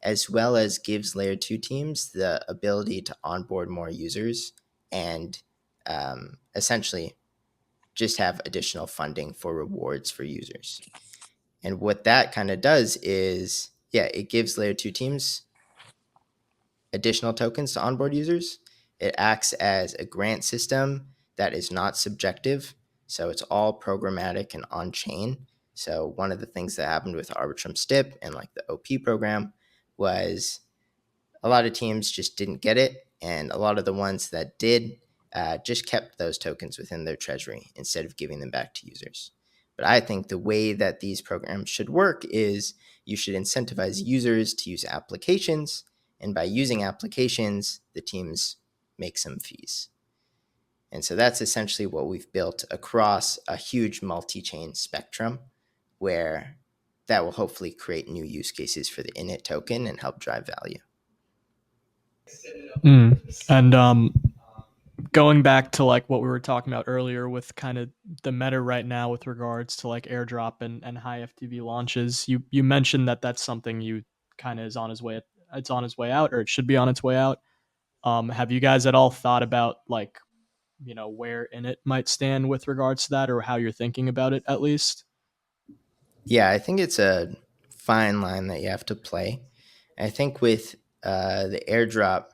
as well as gives layer 2 teams the ability to onboard more users and essentially just have additional funding for rewards for users. And what that kind of does is, it gives layer 2 teams additional tokens to onboard users, It acts as a grant system that is not subjective. So it's all programmatic and on chain. So one of the things that happened with Arbitrum STIP and like the OP program was a lot of teams just didn't get it. And a lot of the ones that did just kept those tokens within their treasury instead of giving them back to users. But I think the way that these programs should work is you should incentivize users to use applications. And by using applications, the teams make some fees. And so that's essentially what we've built across a huge multi-chain spectrum, where that will hopefully create new use cases for the init token and help drive value. And going back to like what we were talking about earlier with kind of the meta right now with regards to like airdrop and high FTV launches, you mentioned that that's something you kind of is on his way. It's on its way out, or it should be on its way out. Have you guys at all thought about like, where init might stand with regards to that, or how you're thinking about it at least? Yeah, I think it's a fine line that you have to play. I think with the airdrop,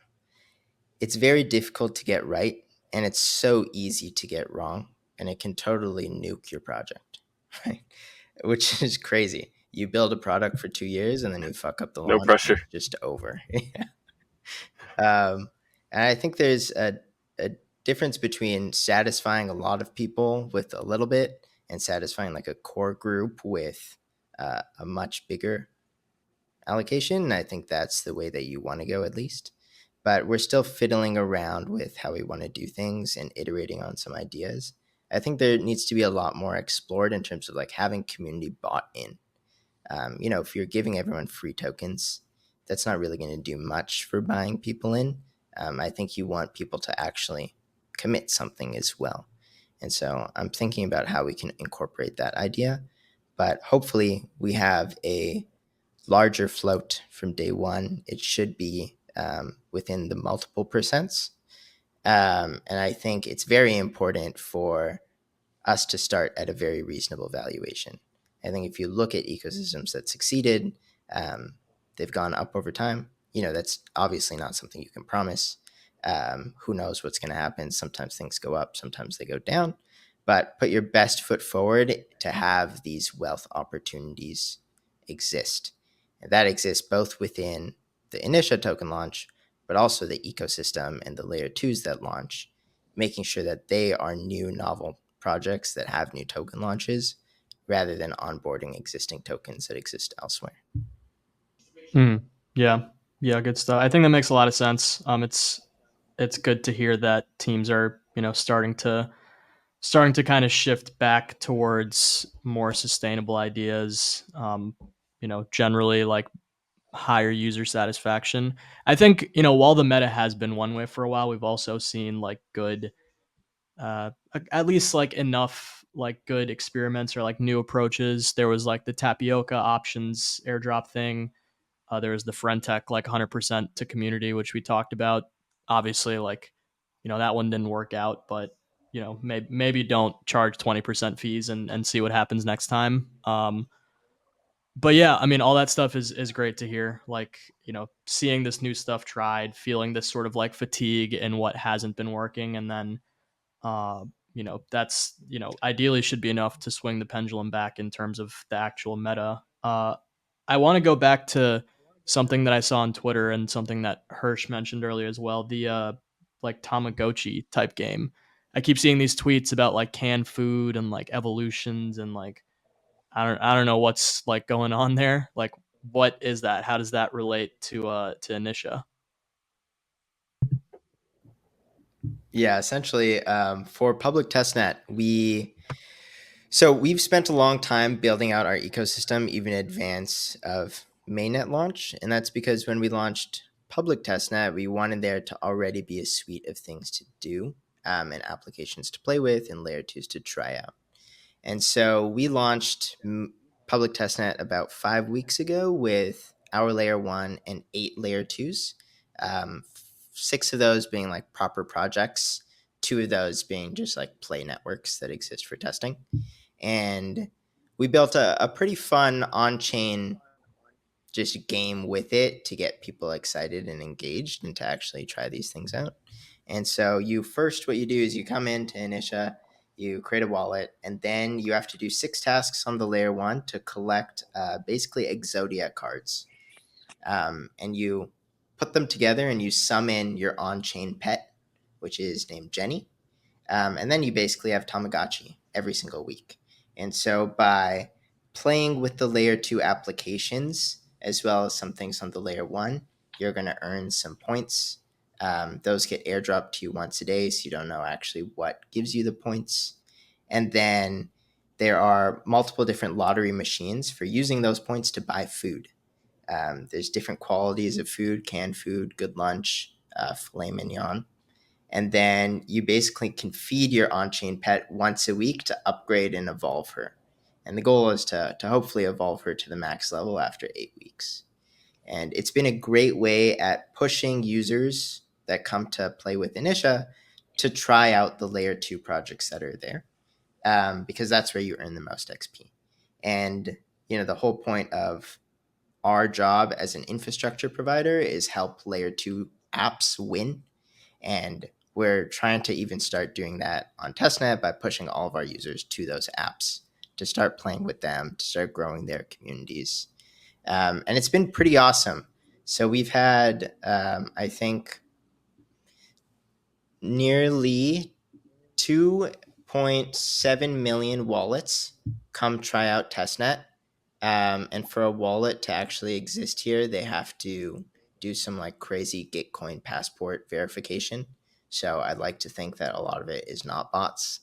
it's very difficult to get right, and it's so easy to get wrong, and it can totally nuke your project, right? Which is crazy. You build a product for 2 years and then you fuck up the No launch. pressure. Just over. And I think there's a difference between satisfying a lot of people with a little bit and satisfying like a core group with a much bigger allocation. And I think that's the way that you want to go, at least. But we're still fiddling around with how we want to do things and iterating on some ideas. I think there needs to be a lot more explored in terms of like having community bought in. If you're giving everyone free tokens, that's not really going to do much for buying people in. I think you want people to actually commit something as well. And so I'm thinking about how we can incorporate that idea. But hopefully we have a larger float from day one. It should be within the multiple percents. And I think it's very important for us to start at a very reasonable valuation. I think if you look at ecosystems that succeeded, they've gone up over time. That's obviously not something you can promise. Who knows what's going to happen? Sometimes things go up, sometimes they go down. But put your best foot forward to have these wealth opportunities exist. And that exists both within the Initia token launch, but also the ecosystem and the layer twos that launch, making sure that they are new, novel projects that have new token launches rather than onboarding existing tokens that exist elsewhere. Yeah, good stuff. I think that makes a lot of sense. It's good to hear that teams are starting to kind of shift back towards more sustainable ideas. Generally like higher user satisfaction. I think while the meta has been one way for a while, we've also seen like good, at least like enough like good experiments or like new approaches. There was like the tapioca options airdrop thing. There was the Frentech like 100% to community, which we talked about. Obviously, like that one didn't work out, but maybe don't charge 20% fees and see what happens next time. But yeah, I mean, all that stuff is great to hear. Like, seeing this new stuff tried, feeling this sort of like fatigue in what hasn't been working, and then that's ideally should be enough to swing the pendulum back in terms of the actual meta. I want to go back to something that I saw on Twitter and something that Hersch mentioned earlier as well. The like Tamagotchi type game. I keep seeing these tweets about like canned food and like evolutions and like I don't know what's like going on there. Like, what is that? How does that relate to Initia? Yeah, essentially, for public testnet, we've spent a long time building out our ecosystem, even in advance of mainnet launch, and that's because when we launched public testnet, we wanted there to already be a suite of things to do, and applications to play with, and layer twos to try out. And so we launched public testnet about 5 weeks ago with our layer one and 8 layer twos. 6 of those being like proper projects, 2 of those being just like play networks that exist for testing. And we built a pretty fun on-chain just game with it to get people excited and engaged and to actually try these things out. And so what you do is you come into Initia, you create a wallet, and then you have to do 6 tasks on the layer 1 to collect basically Exodia cards. And you put them together and you summon your on-chain pet, which is named Jenny. And then you basically have Tamagotchi every single week. And so by playing with the layer 2 applications, as well as some things on the layer 1, you're going to earn some points. Those get airdropped to you once a day, so you don't know actually what gives you the points. And then there are multiple different lottery machines for using those points to buy food. There's different qualities of food: canned food, good lunch, filet mignon. And then you basically can feed your on-chain pet once a week to upgrade and evolve her. And the goal is to hopefully evolve her to the max level after 8 weeks. And it's been a great way at pushing users that come to play with Initia to try out the layer 2 projects that are there, because that's where you earn the most XP. And the whole point of our job as an infrastructure provider is help layer 2 apps win. And we're trying to even start doing that on testnet by pushing all of our users to those apps to start playing with them, to start growing their communities. And it's been pretty awesome. So we've had, I think, nearly 2.7 million wallets come try out testnet. And for a wallet to actually exist here, they have to do some like crazy Gitcoin passport verification. So I'd like to think that a lot of it is not bots.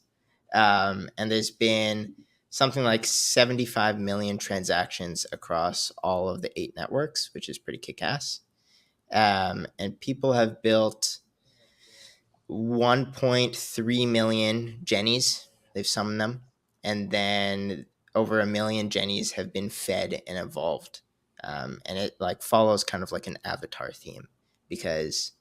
And there's been something like 75 million transactions across all of the 8 networks, which is pretty kick-ass. And people have built 1.3 million Jennies. They've summoned them. And then over 1 million Jennies have been fed and evolved. And it like follows kind of like an Avatar theme, because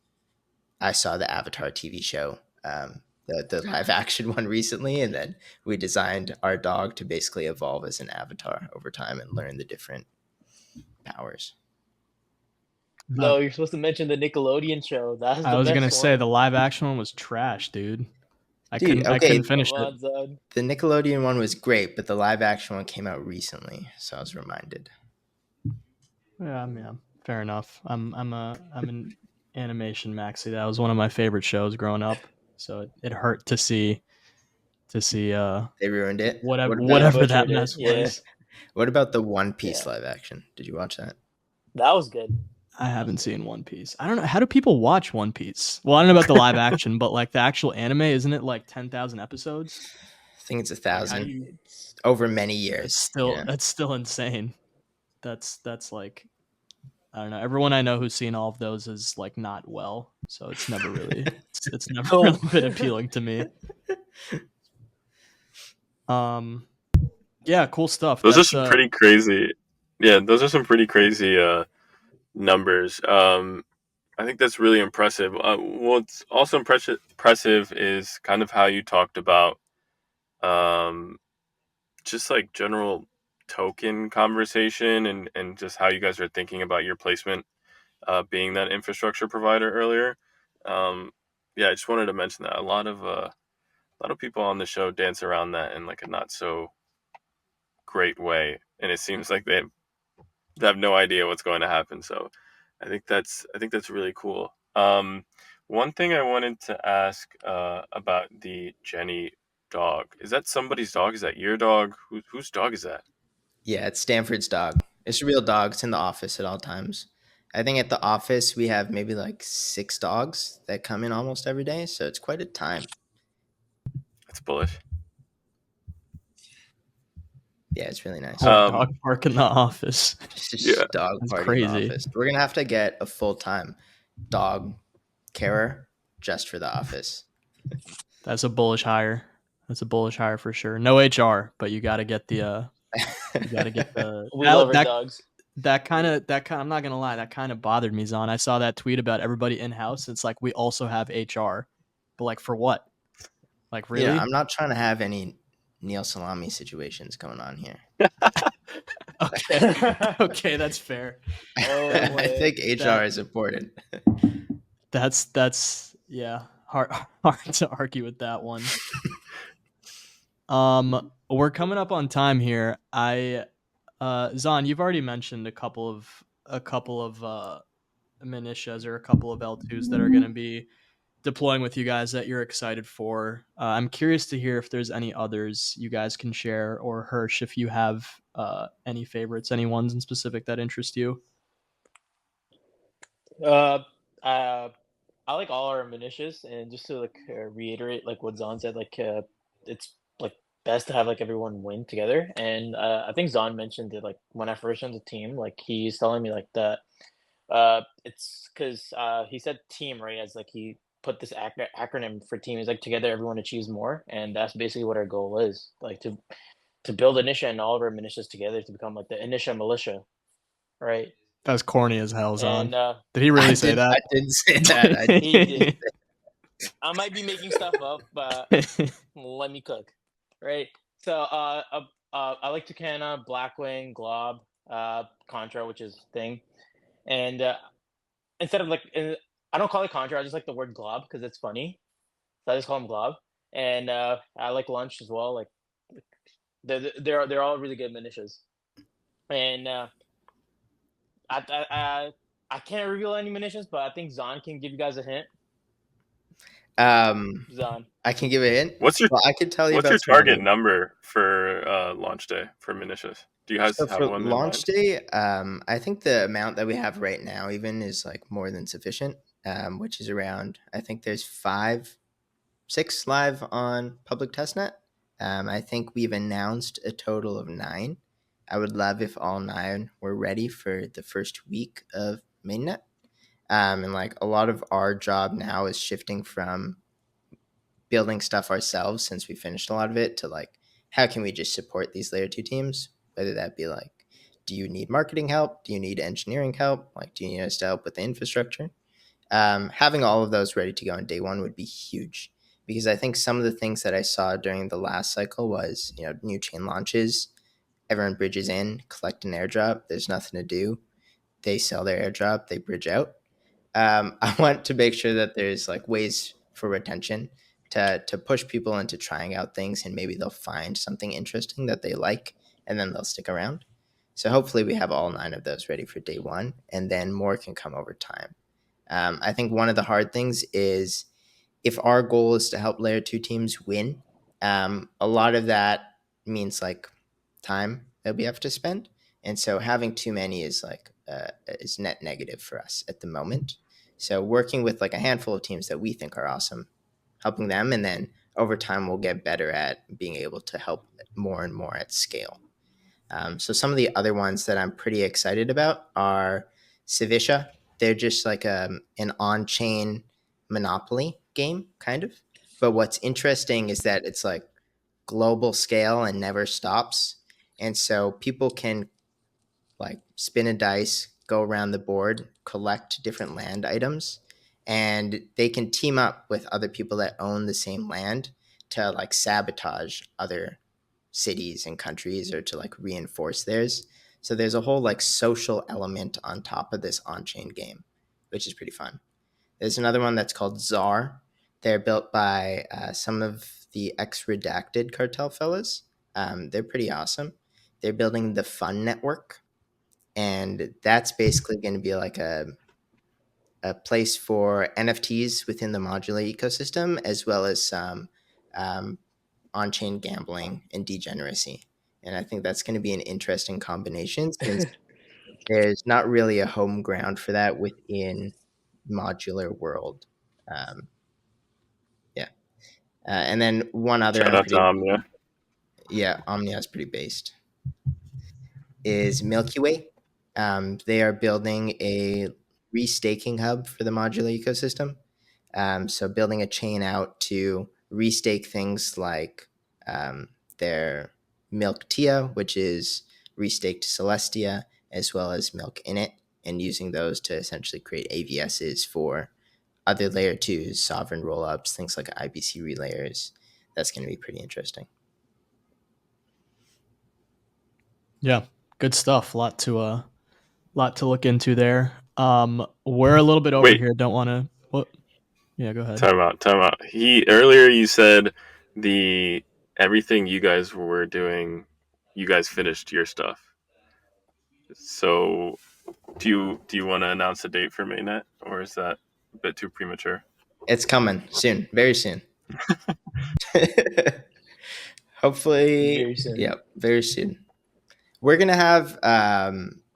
I saw the Avatar TV show, the live action one recently, and then we designed our dog to basically evolve as an avatar over time and learn the different powers. No, you're supposed to mention the Nickelodeon show. That's the I was best gonna say one. the live action one was trash, dude. I Dude, couldn't okay, finish Come it. on, Zon. the Nickelodeon one was great, but the live action one came out recently, so I was reminded. Yeah, fair enough. I'm an animation maxi. That was one of my favorite shows growing up. So it hurt to see They ruined it. whatever that butchered it, mess yeah. was. What about the One Piece Yeah. live action? Did you watch that? That was good. I haven't seen One Piece. I don't know, how do people watch One Piece? Well, I don't know about the live action, but like the actual anime, isn't it like 10,000 episodes? I think it's Like, how 1,000 do you? It's over many years. That's still insane. That's like, I don't know. Everyone I know who's seen all of those is like not well, so it's never really it's never Oh. really been appealing to me. Yeah, cool stuff. Those are That's some pretty crazy. Yeah, those are some pretty crazy numbers. I think that's really impressive. What's also impressive is kind of how you talked about just like general token conversation and just how you guys are thinking about your placement, being that infrastructure provider earlier. Yeah, I just wanted to mention that a lot of people on the show dance around that in like a not so great way, and it seems like they have no idea what's going to happen. So I think that's really cool. One thing I wanted to ask about the Jenny dog, is that somebody's dog? Is that your dog? Whose dog is that? Yeah, it's Stanford's dog. It's a real dog. It's in the office at all times. I think at the office we have maybe like 6 dogs that come in almost every day, so it's quite a time. It's bullish. Yeah, it's really nice. dog park in the office. Just Yeah. dog That's party in the crazy. office. We're gonna have to get a full-time dog carer just for the office. That's a bullish hire. That's a bullish hire for sure. No HR, but you got to get the we love our that dogs. that kind of I'm not gonna lie, that kind of bothered me, Zon. I saw that tweet about everybody in house. It's like we also have HR, but like for what? Like really? I'm not trying to have any Neil Salami situations going on here. Okay, that's fair. Oh, I think HR That- is important. That's yeah. hard to argue with that one. We're coming up on time here. Zon, you've already mentioned a couple of Initias or a couple of L2s that are going to be deploying with you guys that you're excited for. I'm curious to hear if there's any others you guys can share, or Hersch, if you have any favorites, any ones in specific that interest you. Uh, I like all our initiatives, and just to reiterate like what Zon said, it's like best to have like everyone win together. And I think Zon mentioned it like when I first joined the team, like he's telling me like that it's because he said team, right, as like he put this acronym for team is like together everyone achieves more, and that's basically what our goal is, like to build Initia and all of our militias together to become like the Initia militia, right? That was corny as hell, Zon. And Did he really say that? I didn't say that. he did. I might be making stuff up, but let me cook, right? So I like Tucana, Blackwing, Glob, Contra, which is thing, and instead of I don't call it Contra, I just like the word Glob because it's funny. So I just call him Glob, and I like Lunch as well. Like they're all really good militias, and I can't reveal any munitions, but I think Zon can give you guys a hint. Zon, I can give a hint. What's your I can tell you. What's your target number for launch day for Minitius? Do you guys have for one launch day? I think the amount that we have right now even is like more than sufficient. Which is around. I think there's 6 live on public testnet. I think we've announced a total of 9. I would love if all 9 were ready for the first week of mainnet. And like a lot of our job now is shifting from building stuff ourselves, since we finished a lot of it, to like how can we just support these layer 2 teams, whether that be like, do you need marketing help, do you need engineering help, like do you need us to help with the infrastructure? Having all of those ready to go on day 1 would be huge, because I think some of the things that I saw during the last cycle was, new chain launches, everyone bridges in, collect an airdrop, there's nothing to do, they sell their airdrop, they bridge out. I want to make sure that there's like ways for retention to push people into trying out things, and maybe they'll find something interesting that they like, and then they'll stick around. So hopefully we have all 9 of those ready for day 1, and then more can come over time. I think one of the hard things is, if our goal is to help layer 2 teams win, a lot of that means like time that we have to spend. And so having too many is like is net negative for us at the moment. So working with like a handful of teams that we think are awesome, helping them, and then over time we'll get better at being able to help more and more at scale. So some of the other ones that I'm pretty excited about are Civicia. They're just like an on-chain Monopoly game, kind of. But what's interesting is that it's like global scale and never stops. And so people can like spin a dice, go around the board, collect different land items, and they can team up with other people that own the same land to like sabotage other cities and countries, or to like reinforce theirs. So there's a whole like social element on top of this on-chain game, which is pretty fun. There's another one that's called Czar. They're built by some of the ex-Redacted cartel fellas. They're pretty awesome. They're building the Fun Network, and that's basically going to be like a place for NFTs within the modular ecosystem, as well as some on-chain gambling and degeneracy. And I think that's going to be an interesting combination, since there's not really a home ground for that within modular world. And then one other, Shout out to Omnia. Yeah, Omnia is pretty based, is Milky Way. They are building a restaking hub for the modular ecosystem. So building a chain out to restake things like their Milk Tia, which is restaked to Celestia, as well as Milk Init, and using those to essentially create AVSs for other layer 2s, sovereign rollups, things like IBC relayers. That's going to be pretty interesting. Yeah, good stuff. A lot to look into there. We're a little bit over here. Don't want to. What? Yeah, go ahead. Time out. Earlier you said everything you guys were doing, you guys finished your stuff. So do you want to announce a date for mainnet, or is that a bit too premature? It's coming soon, very soon. Hopefully, Very soon. Yep, very soon. We're gonna have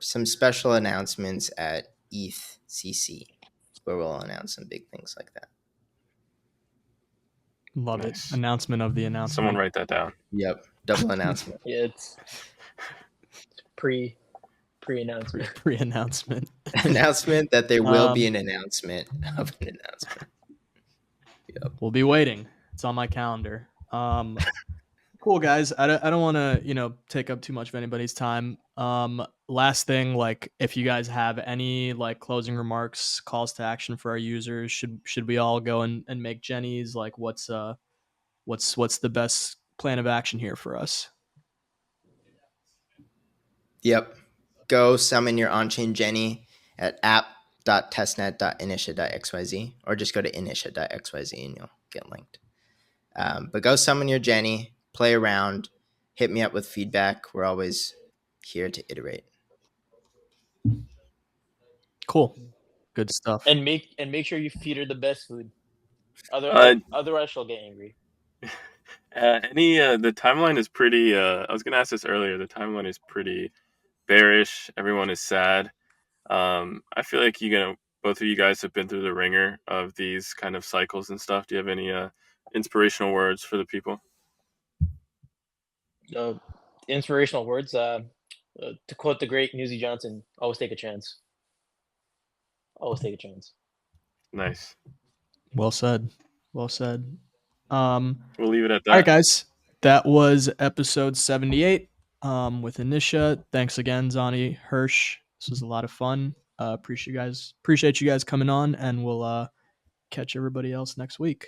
some special announcements at ETH.CC, where we'll announce some big things like that. Love Nice. it. Announcement of the announcement. Someone write that down. Yep, double announcement. Yeah, it's pre-announcement. Pre-announcement. Announcement that there will be an announcement of an announcement. Yep. We'll be waiting. It's on my calendar. Cool, guys. I don't want to take up too much of anybody's time. Last thing, like, if you guys have any like closing remarks, calls to action for our users, should we all go and make Jennies? Like, what's the best plan of action here for us? Yep. Go summon your on-chain Jenny at app.testnet.initia.xyz, or just go to initia.xyz and you'll get linked. But go summon your Jenny, play around, hit me up with feedback. We're always here to iterate. Cool. Good stuff. And make sure you feed her the best food. Otherwise she'll get angry. The timeline is pretty. I was gonna ask this earlier. The timeline is pretty bearish. Everyone is sad. I feel like both of you guys have been through the ringer of these kind of cycles and stuff. Do you have any inspirational words for the people? Inspirational words. To quote the great Newsy Johnson, always take a chance. Always take a chance. Nice. Well said. Well said. We'll leave it at that. All right, guys. That was episode 78 with Initia. Thanks again, Zon Hersch. This was a lot of fun. Appreciate you guys coming on, and we'll catch everybody else next week.